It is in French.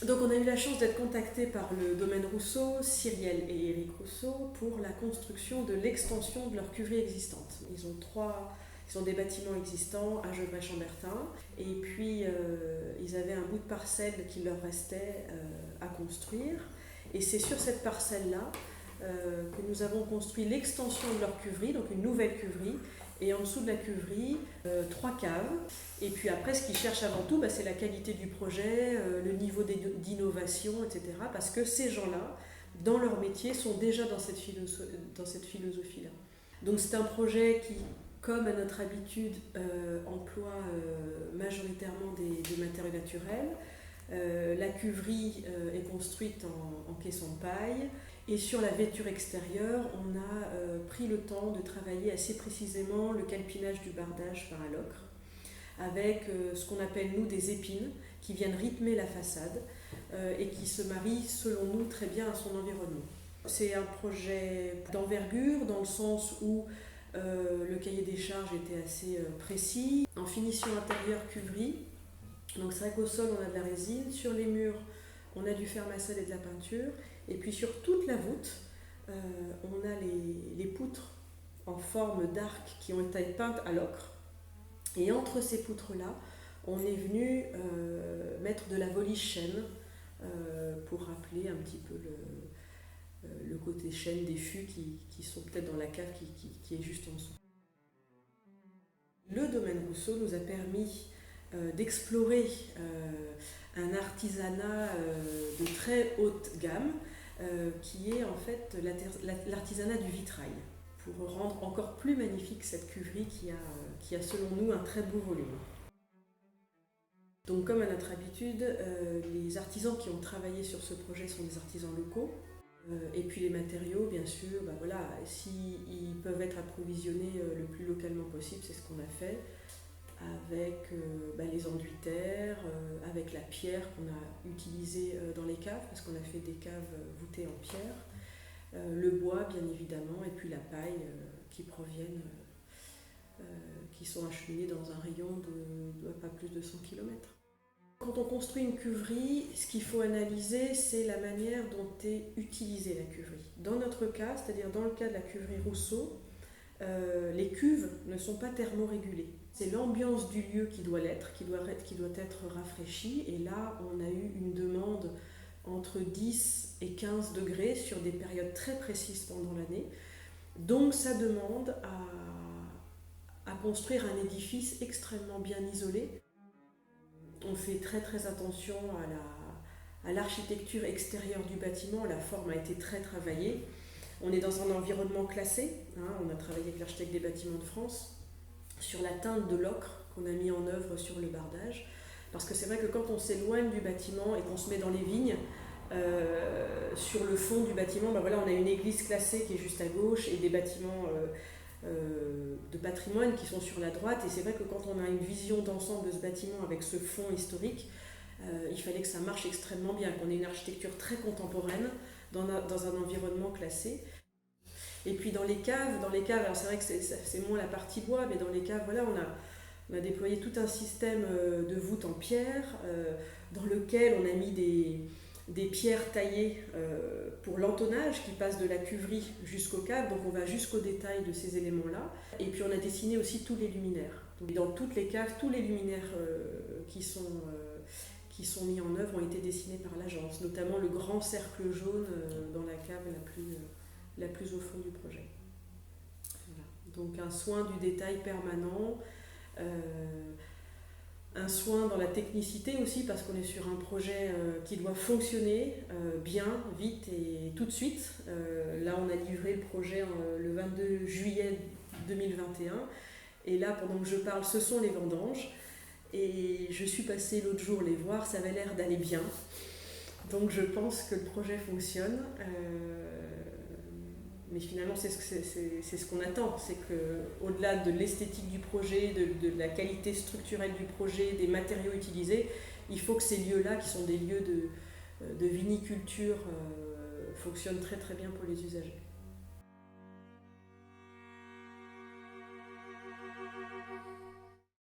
Donc on a eu la chance d'être contacté par le domaine Rousseau, Cyrielle et Éric Rousseau, pour la construction de l'extension de leur cuverie existante. Ils ont des bâtiments existants à Gevrey-Chambertin, et puis ils avaient un bout de parcelle qu'il leur restait à construire. Et c'est sur cette parcelle-là que nous avons construit l'extension de leur cuverie, donc une nouvelle cuverie, et en dessous de la cuverie, 3 caves. Et puis après, ce qu'ils cherchent avant tout, c'est la qualité du projet, le niveau d'innovation, etc. Parce que ces gens-là, dans leur métier, sont déjà dans cette philosophie-là. Donc c'est un projet qui, comme à notre habitude, emploie majoritairement des matériaux naturels. La cuverie est construite en caisson de paille. Et sur la vêture extérieure, on a pris le temps de travailler assez précisément le calpinage du bardage par alocre, avec ce qu'on appelle nous des épines qui viennent rythmer la façade et qui se marient selon nous très bien à son environnement. C'est un projet d'envergure dans le sens où le cahier des charges était assez précis. En finition intérieure cuverie, donc c'est vrai qu'au sol on a de la résine, sur les murs on a du fer maçonné et de la peinture, et puis sur toute la voûte on a les poutres en forme d'arc qui ont été peintes à l'ocre. Et entre ces poutres-là, on est venu mettre de la voliche chêne pour rappeler un petit peu le côté chêne des fûts qui sont peut-être dans la cave qui est juste en dessous. Le domaine Rousseau nous a permis d'explorer un artisanat de très haute gamme qui est en fait l'artisanat du vitrail, pour rendre encore plus magnifique cette cuverie qui a selon nous un très beau volume. Donc comme à notre habitude, les artisans qui ont travaillé sur ce projet sont des artisans locaux. Et puis les matériaux, bien sûr, s'ils peuvent être approvisionnés le plus localement possible, c'est ce qu'on a fait, avec les enduits terre, avec la pierre qu'on a utilisée dans les caves, parce qu'on a fait des caves voûtées en pierre, le bois bien évidemment, et puis la paille qui sont acheminées dans un rayon de pas plus de 100 km. Quand on construit une cuverie, ce qu'il faut analyser, c'est la manière dont est utilisée la cuverie. Dans notre cas, c'est-à-dire dans le cas de la cuverie Rousseau, les cuves ne sont pas thermorégulées. C'est l'ambiance du lieu qui doit l'être, qui doit être rafraîchie. Et là, on a eu une demande entre 10 et 15 degrés sur des périodes très précises pendant l'année. Donc ça demande à construire un édifice extrêmement bien isolé. On fait très très attention à l'architecture extérieure du bâtiment, la forme a été très travaillée. On est dans un environnement classé, on a travaillé avec l'architecte des bâtiments de France sur la teinte de l'ocre qu'on a mis en œuvre sur le bardage. Parce que c'est vrai que quand on s'éloigne du bâtiment et qu'on se met dans les vignes, sur le fond du bâtiment, on a une église classée qui est juste à gauche et des bâtiments de patrimoine qui sont sur la droite. Et c'est vrai que quand on a une vision d'ensemble de ce bâtiment avec ce fond historique, il fallait que ça marche extrêmement bien, qu'on ait une architecture très contemporaine dans un environnement classé. Et puis dans les caves, alors c'est vrai que c'est moins la partie bois, mais dans les caves, on a déployé tout un système de voûtes en pierre, dans lequel on a mis des pierres taillées pour l'entonnage qui passe de la cuverie jusqu'aux caves, donc on va jusqu'au détail de ces éléments-là. Et puis on a dessiné aussi tous les luminaires. Donc dans toutes les caves, tous les luminaires qui sont mis en œuvre ont été dessinés par l'agence, notamment le grand cercle jaune dans la cave la plus au fond du projet. Voilà. Donc un soin du détail permanent, un soin dans la technicité aussi, parce qu'on est sur un projet qui doit fonctionner bien, vite et tout de suite. Là, on a livré le projet le 22 juillet 2021. Et là, pendant que je parle, ce sont les vendanges. Et je suis passée l'autre jour les voir, ça avait l'air d'aller bien. Donc je pense que le projet fonctionne. Mais finalement, c'est ce qu'on attend, c'est qu'au-delà de l'esthétique du projet, de la qualité structurelle du projet, des matériaux utilisés, il faut que ces lieux-là, qui sont des lieux de viniculture, fonctionnent très très bien pour les usagers.